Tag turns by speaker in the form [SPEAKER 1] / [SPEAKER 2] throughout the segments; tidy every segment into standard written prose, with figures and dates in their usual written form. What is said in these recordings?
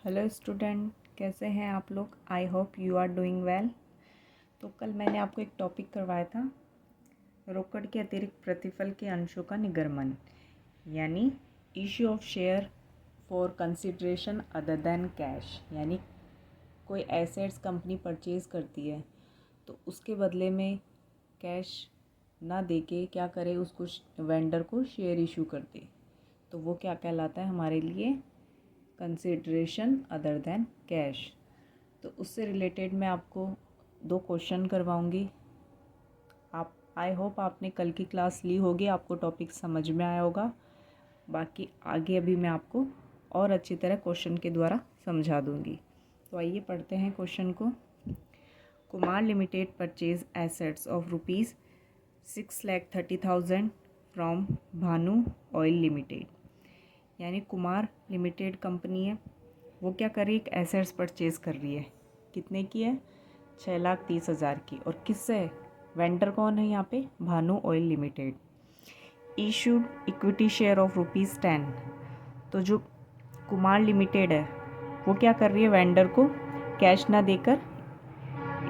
[SPEAKER 1] Hello student, कैसे हैं आप लोग। I hope you are doing well. तो कल मैंने आपको एक टॉपिक करवाया था, रोकड़ के अतिरिक्त प्रतिफल के अंशों का निगमन, यानी issue of share for consideration other than cash. यानी कोई एसेट्स कंपनी परचेज़ करती है तो उसके बदले में कैश ना देके क्या करे, उसको वेंडर को शेयर इशू कर दे, तो वो क्या कहलाता है हमारे लिए, कंसिडरेशन अदर देन कैश। तो उससे रिलेटेड मैं आपको 2 क्वेश्चन करवाऊंगी। आप आई होप आपने कल की क्लास ली होगी, आपको टॉपिक समझ में आया होगा। बाकी आगे अभी मैं आपको और अच्छी तरह क्वेश्चन के द्वारा समझा दूंगी। तो आइए पढ़ते हैं क्वेश्चन को। Kumar limited purchase assets of ₹6,30,000 from Bhanu oil limited. यानी कुमार लिमिटेड कंपनी है, वो क्या कर रही है, एक एसेट्स परचेज़ कर रही है। कितने की है? 6,30,000 की। और किससे? वेंडर कौन है यहाँ पे? Bhanu oil limited. Issued equity share of ₹10। तो जो कुमार लिमिटेड है वो क्या कर रही है, वेंडर को कैश ना देकर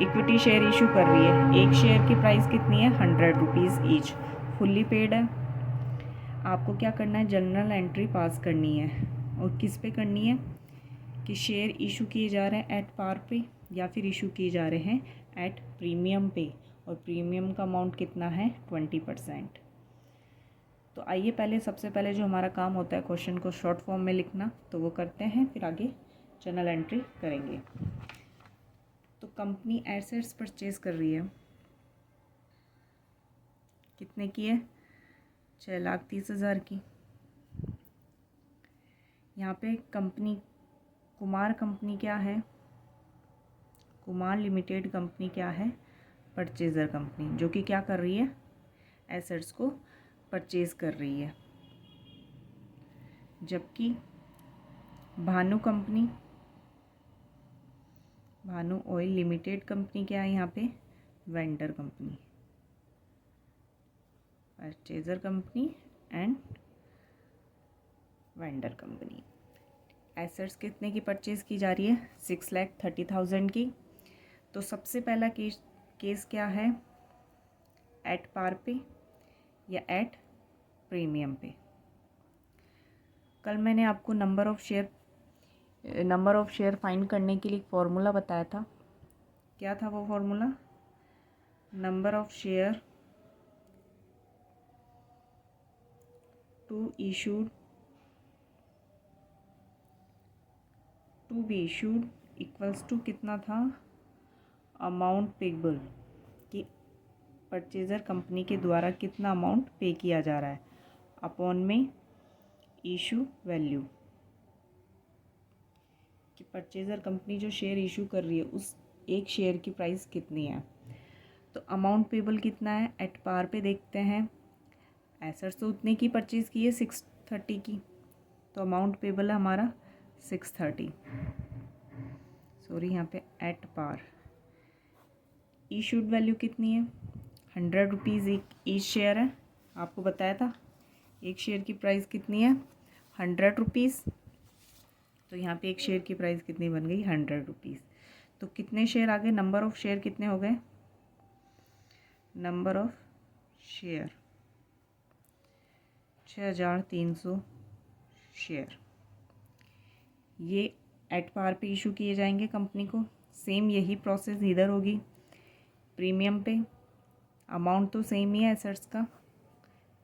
[SPEAKER 1] इक्विटी शेयर इशू कर रही है। एक शेयर की प्राइस कितनी है? ₹100 ईच। फुल्ली पेड है। आपको क्या करना है, जनरल एंट्री पास करनी है। और किस पे करनी है कि शेयर इशू किए जा रहे हैं एट पार पे या फिर इशू किए जा रहे हैं एट प्रीमियम पे। और प्रीमियम का अमाउंट कितना है? 20%। तो आइए पहले सबसे पहले जो हमारा काम होता है क्वेश्चन को शॉर्ट फॉर्म में लिखना, तो वो करते हैं, फिर आगे जनरल एंट्री करेंगे। तो कंपनी एसेट्स परचेज कर रही है, कितने की है? 6,30,000 की। यहाँ पे कंपनी कुमार कंपनी क्या है? कुमार लिमिटेड कंपनी क्या है? परचेज़र कंपनी, जो कि क्या कर रही है, एसेट्स को परचेज़ कर रही है। जबकि Bhanu company, Bhanu oil limited company क्या है यहाँ पे? Vendor company, purchaser company and vendor company. Assets कितने की परचेज़ की जा रही है? 6,30,000 की। तो सबसे पहला केस क्या है, एट पार पे या एट प्रीमियम पे। कल मैंने आपको नंबर ऑफ शेयर फाइंड करने के लिए एक फॉर्मूला बताया था। क्या था वो formula? Number of share to be issued equals to कितना था? अमाउंट पेबल, कि परचेज़र कंपनी के द्वारा कितना अमाउंट पे किया जा रहा है अपॉन में इशू वैल्यू, कि परचेज़र कंपनी जो शेयर इशू कर रही है उस एक शेयर की प्राइस कितनी है। तो अमाउंट पेबल कितना है एट पार पे देखते हैं। एसेट्स तो उतने की परचेज़ की है 630 की, तो अमाउंट पेबल है हमारा 630, सॉरी यहाँ पे एट पार। इशूड वैल्यू कितनी है? ₹100 ईच शेयर है। आपको बताया था एक शेयर की प्राइस कितनी है? ₹100। तो यहाँ पे एक शेयर की प्राइस कितनी बन गई? ₹100। तो कितने शेयर आ गए? नंबर ऑफ शेयर कितने हो गए? Number of share 6,300 share. ये एट पार पे इशू किए जाएंगे कंपनी को। सेम यही प्रोसेस इधर होगी प्रीमियम पे। अमाउंट तो सेम ही है एसेट्स का।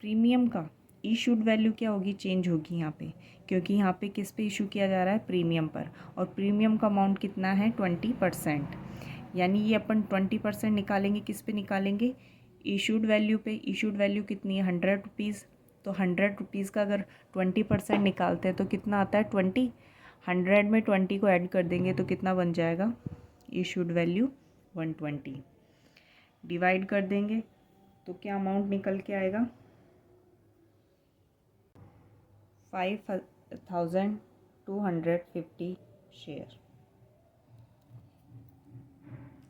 [SPEAKER 1] प्रीमियम का इशूड वैल्यू क्या होगी? चेंज होगी यहाँ पे, क्योंकि यहाँ पे किस पे इशू किया जा रहा है? प्रीमियम पर। और प्रीमियम का अमाउंट कितना है? 20%। यानी ये अपन 20% निकालेंगे, किस पे निकालेंगे? इशूड वैल्यू पे। इशूड वैल्यू कितनी है? ₹100। तो ₹100 का अगर 20% निकालते हैं तो कितना आता है? 20। 100 में 20 को ऐड कर देंगे तो कितना बन जाएगा? Issued value 120। डिवाइड कर देंगे तो क्या अमाउंट निकल के आएगा? 5,250 शेयर।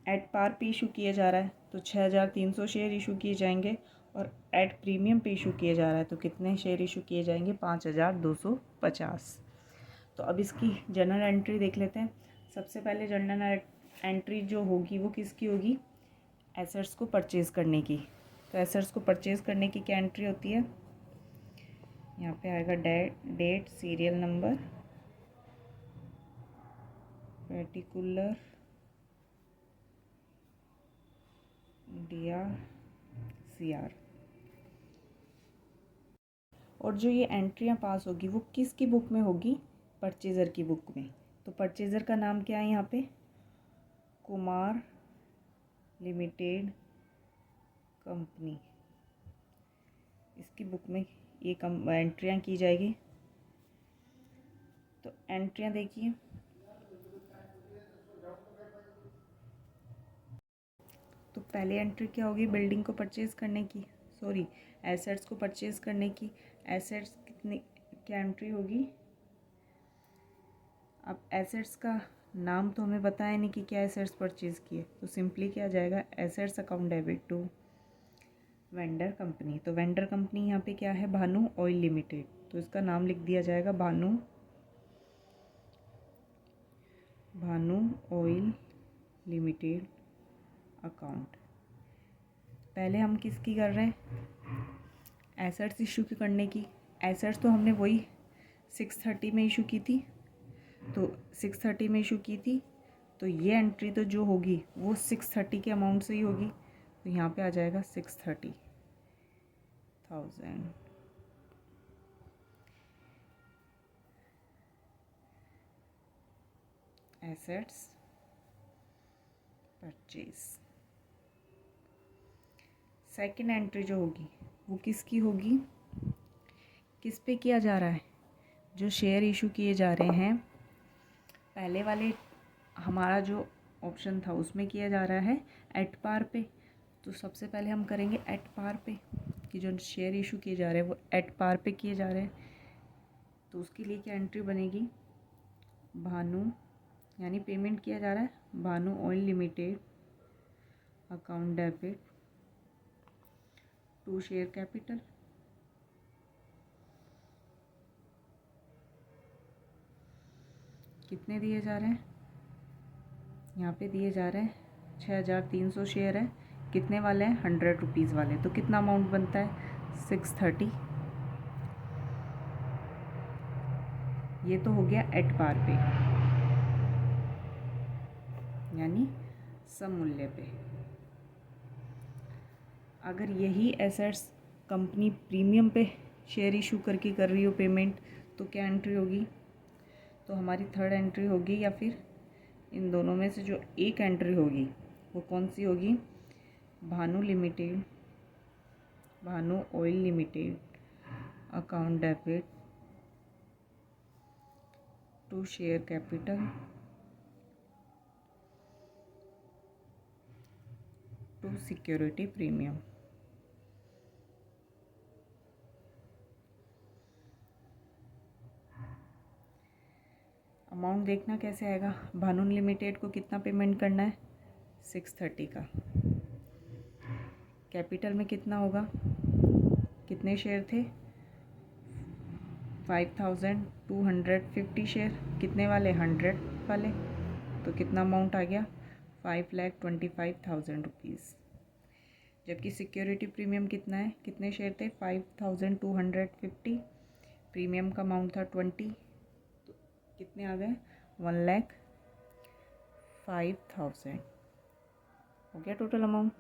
[SPEAKER 1] एट पार पे इशू किया जा रहा है तो 6,300 शेयर इशू किए जाएंगे। और एट प्रीमियम पे इशू किया जा रहा है तो कितने शेयर इशू किए जाएंगे? 5,250। तो अब इसकी जर्नल एंट्री देख लेते हैं। सबसे पहले जर्नल एंट्री जो होगी वो किसकी होगी, एसेट्स को परचेज़ करने की। तो एसेट्स को परचेज़ करने की क्या एंट्री होती है, यहाँ पे आएगा date, serial number, particular, DR, CR। और जो ये एंट्रियाँ पास होगी वो किसकी बुक में होगी, परचेज़र की बुक में। तो परचेज़र का नाम क्या है यहाँ पे, कुमार लिमिटेड कंपनी। इसकी बुक में ये एंट्रियाँ की जाएगी। तो एंट्रियाँ देखिए, तो पहली एंट्री क्या होगी, बिल्डिंग को परचेज़ करने की, सॉरी एसेट्स को परचेज़ करने की। एसेट्स कितनी क्या एंट्री होगी, अब एसेट्स का नाम तो हमें बताया नहीं कि क्या एसेट्स परचेज़ किए, तो सिंपली क्या आ जाएगा, assets account debit to vendor company. तो वेंडर कंपनी यहाँ पे क्या है, भानु ऑयल लिमिटेड। तो इसका नाम लिख दिया जाएगा भानु ऑयल लिमिटेड अकाउंट। पहले हम किसकी कर रहे हैं, एसेट्स इशू करने की। एसेट्स तो हमने वही 630 में इशू की थी, तो 630 में इशू की थी, तो ये एंट्री तो जो होगी वो 630 के अमाउंट से ही होगी। तो यहाँ पे आ जाएगा 630,000। Assets purchase. सेकंड एंट्री जो होगी वो किसकी होगी, किस पे किया जा रहा है, जो शेयर इशू किए जा रहे हैं। पहले वाले हमारा जो ऑप्शन था उसमें किया जा रहा है एट पार पे। तो सबसे पहले हम करेंगे एट पार पे, कि जो शेयर इशू किए जा रहे हैं वो एट पार पे किए जा रहे हैं। तो उसके लिए क्या एंट्री बनेगी, भानु, यानी पेमेंट किया जा रहा है Bhanu oil limited account debit to share capital. कितने दिए जा रहे हैं, यहाँ पे दिए जा रहे हैं 6300 शेयर है। कितने वाले हैं, 100 रुपीज़ वाले। तो कितना अमाउंट बनता है, 630। ये तो हो गया एट पार पे, यानी सममूल्य पे। अगर यही एसेट्स कंपनी प्रीमियम पे शेयर इशू करके कर रही हो पेमेंट, तो क्या एंट्री होगी, तो हमारी थर्ड एंट्री होगी, या फिर इन दोनों में से जो एक एंट्री होगी वो कौन सी होगी, Bhanu oil limited account debit to share capital to security premium. Amount देखना कैसे आएगा, भानु लिमिटेड को कितना पेमेंट करना है, 630 का। कैपिटल में कितना होगा, कितने शेयर थे, 5250 शेयर। कितने वाले, 100 वाले। तो कितना अमाउंट आ गया, 5,25,000 रुपीज़। जबकि सिक्योरिटी प्रीमियम कितना है, कितने शेयर थे, 5250। प्रीमियम का अमाउंट था 20, तो कितने आ गए, 1,05,000 हो गया टोटल अमाउंट।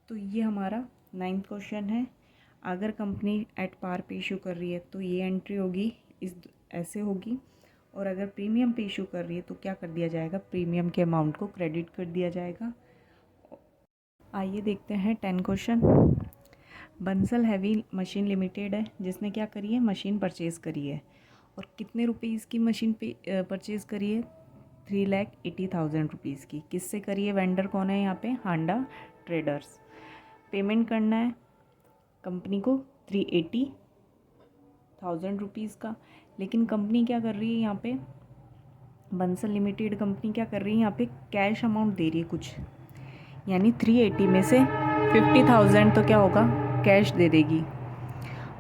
[SPEAKER 1] तो ये हमारा 9th क्वेश्चन है। अगर कंपनी एट पार पे इशू कर रही है तो ये एंट्री होगी, इस ऐसे होगी। और अगर प्रीमियम पे इशू कर रही है तो क्या कर दिया जाएगा, प्रीमियम के अमाउंट को क्रेडिट कर दिया जाएगा। आइए देखते हैं 10 question. Bansal heavy machine limited है, जिसने क्या करी है, मशीन परचेज़ करी है। और कितने रुपीज़ की मशीन पे परचेज़ करी है, 3,80,000 रुपीज़ की। किससे करी है, वेंडर कौन है यहाँ पे, हांडा ट्रेडर्स। पेमेंट करना है कंपनी को 380,000 रुपीज़ का। लेकिन कंपनी क्या कर रही है यहाँ पे, बंसल लिमिटेड कंपनी क्या कर रही है यहाँ पे, कैश अमाउंट दे रही है कुछ, यानी 380 में से 50,000 तो क्या होगा, कैश दे देगी।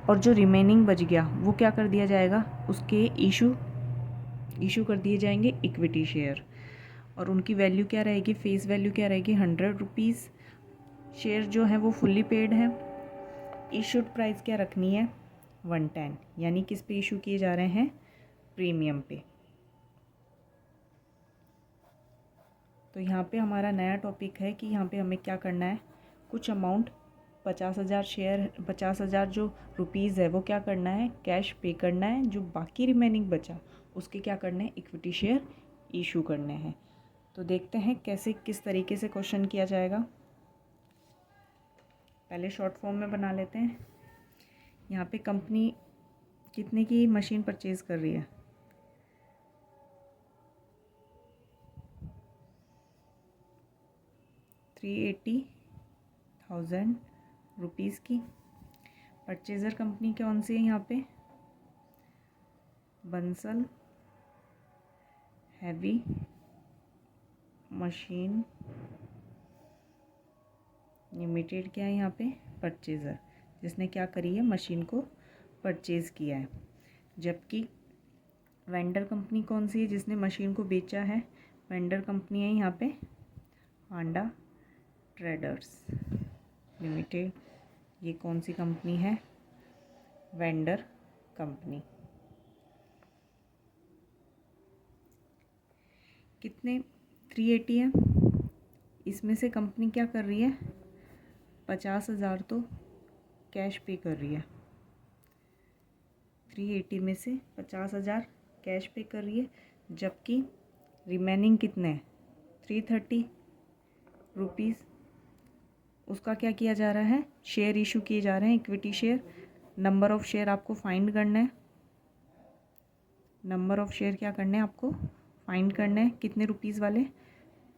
[SPEAKER 1] और जो रिमेनिंग बच गया वो क्या कर दिया जाएगा, उसके इशू इशू कर दिए जाएंगे इक्विटी शेयर, और उनकी वैल्यू क्या रहेगी, फेस वैल्यू क्या रहेगी, 100 रुपीज़। शेयर जो है वो फुल्ली पेड है। इशूड प्राइस क्या रखनी है, 110, यानी किस पे इशू किए जा रहे हैं, प्रीमियम पे। तो यहाँ पे हमारा नया टॉपिक है कि यहाँ पे हमें क्या करना है, कुछ अमाउंट 50,000 शेयर, 50,000 जो रुपीज़ है वो क्या करना है, कैश पे करना है। जो बाकी रिमेनिंग बचा उसके क्या करने हैं, इक्विटी शेयर इशू करने हैं। तो देखते हैं कैसे, किस तरीके से क्वेश्चन किया जाएगा। पहले शॉर्ट फॉर्म में बना लेते हैं। यहाँ पे कंपनी कितने की मशीन परचेज़ कर रही है, 380,000 रुपीज़ की। परचेज़र कंपनी कौन सी है यहाँ पे, बंसल हैवी मशीन लिमिटेड क्या है यहाँ पे, परचेज़र, जिसने क्या करी है, मशीन को परचेज़ किया है। जबकि वेंडर कंपनी कौन सी है, जिसने मशीन को बेचा है, वेंडर कंपनी है यहाँ पे हांडा ट्रेडर्स लिमिटेड। ये कौन सी कंपनी है, वेंडर कंपनी। कितने, 380 है। इसमें से कंपनी क्या कर रही है, 50,000 तो कैश पे कर रही है। 380 में से 50,000 कैश पे कर रही है, जबकि रिमेनिंग कितने हैं, 330 रुपीज़, उसका क्या किया जा रहा है, शेयर इशू किए जा रहे हैं, equity share. Number of share आपको फाइंड करना है, नंबर ऑफ़ शेयर क्या करने हैं आपको, फाइंड करना है। कितने रुपीज़ वाले,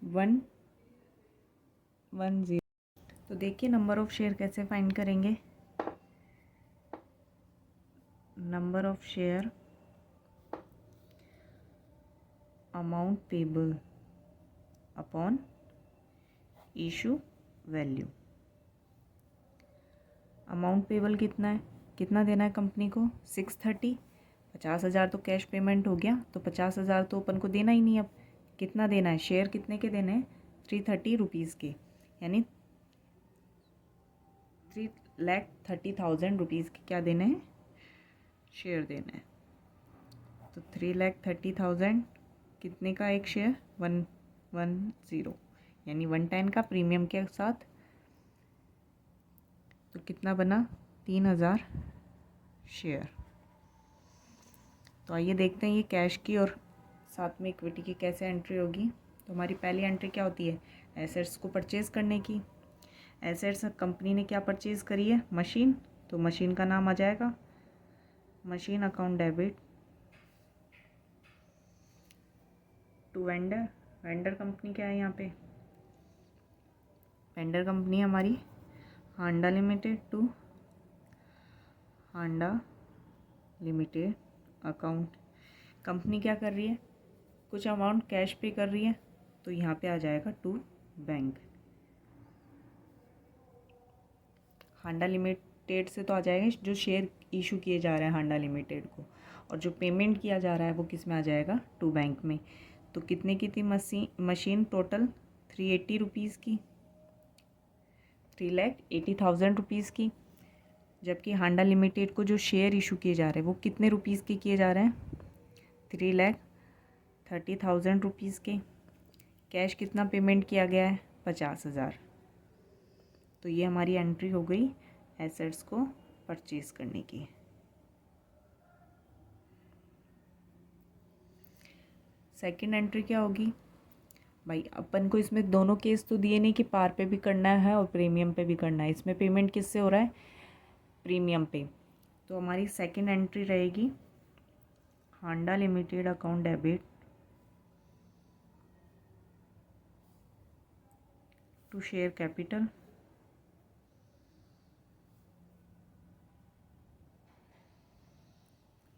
[SPEAKER 1] 110। तो देखिए नंबर ऑफ़ शेयर कैसे फाइंड करेंगे। Number of share amount payable upon issue value. Amount payable कितना है, कितना देना है कंपनी को, 630। 50,000 तो कैश पेमेंट हो गया, तो 50,000 तो अपन को देना ही नहीं। अब कितना देना है, शेयर कितने के देने हैं, 330 रुपीज़ के, यानी 3,30,000 रुपीज़ के क्या देने हैं, शेयर देना है। तो 3,30,000 कितने का एक शेयर, 110, यानी 110 का प्रीमियम के साथ। तो कितना बना, 3,000 शेयर। तो आइए देखते हैं ये कैश की और साथ में इक्विटी की कैसे एंट्री होगी। तो हमारी पहली एंट्री क्या होती है, एसेट्स को परचेज़ करने की। एसेट्स कंपनी ने क्या परचेज़ करी है, मशीन, तो मशीन का नाम आ जाएगा machine account debit to vendor. Vendor company क्या है यहाँ पे, वेंडर कंपनी है हमारी Handa limited, to Handa limited account. Company क्या कर रही है, कुछ अमाउंट कैश पे कर रही है, तो यहाँ पे आ जाएगा टू बैंक। हांडा लिमिटेड से तो आ जाएगा जो शेयर इशू किए जा रहे हैं हांडा लिमिटेड को, और जो पेमेंट किया जा रहा है वो किस में आ जाएगा, टू बैंक में। तो कितने की थी मशीन टोटल, 380 रुपीज़ की, 3,80,000 रुपीज़ की। जबकि हांडा लिमिटेड को जो शेयर इशू किए जा रहे हैं वो कितने रुपीज़ के किए जा रहे हैं, 3,30,000 रुपीज़ के। कैश कितना पेमेंट किया गया है, 50,000। तो ये हमारी एंट्री हो गई एसेट्स को परचेज़ करने की। सेकंड एंट्री क्या होगी भाई, अपन को इसमें दोनों केस तो दिए नहीं कि पार पे भी करना है और प्रीमियम पे भी करना है। इसमें पेमेंट किससे हो रहा है, प्रीमियम पे। तो हमारी सेकंड एंट्री रहेगी Handa limited account debit to share capital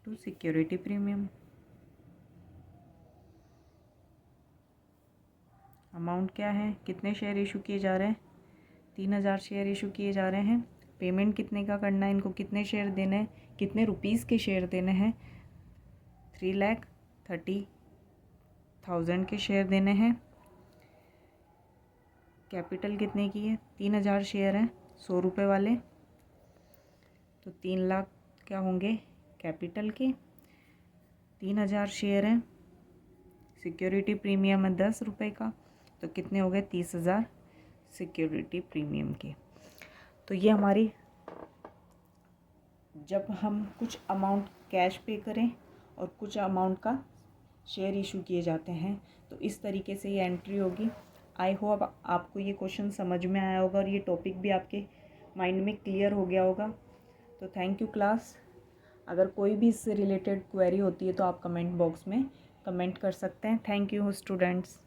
[SPEAKER 1] to security premium. Amount क्या है, कितने शेयर इशू किए जा रहे हैं, 3,000 शेयर इशू किए जा रहे हैं। पेमेंट कितने का करना है, इनको कितने शेयर देने हैं, कितने रुपीज़ के शेयर देने हैं, 30,000 के शेयर देने हैं। कैपिटल कितने की है? 3,000 शेयर हैं 100 रुपये वाले, तो 3 लाख क्या होंगे कैपिटल के। 3,000 शेयर हैं, सिक्योरिटी प्रीमियम है 10 रुपये का, तो कितने हो गए 30,000 सिक्योरिटी प्रीमियम के। तो ये हमारी, जब हम कुछ अमाउंट कैश पे करें और कुछ अमाउंट का शेयर इशू किए जाते हैं, तो इस तरीके से ये एंट्री होगी। आई होप आपको ये क्वेश्चन समझ में आया होगा और ये टॉपिक भी आपके माइंड में क्लियर हो गया होगा। तो थैंक यू क्लास। अगर कोई भी इससे रिलेटेड क्वेरी होती है तो आप कमेंट बॉक्स में कमेंट कर सकते हैं। Thank you students.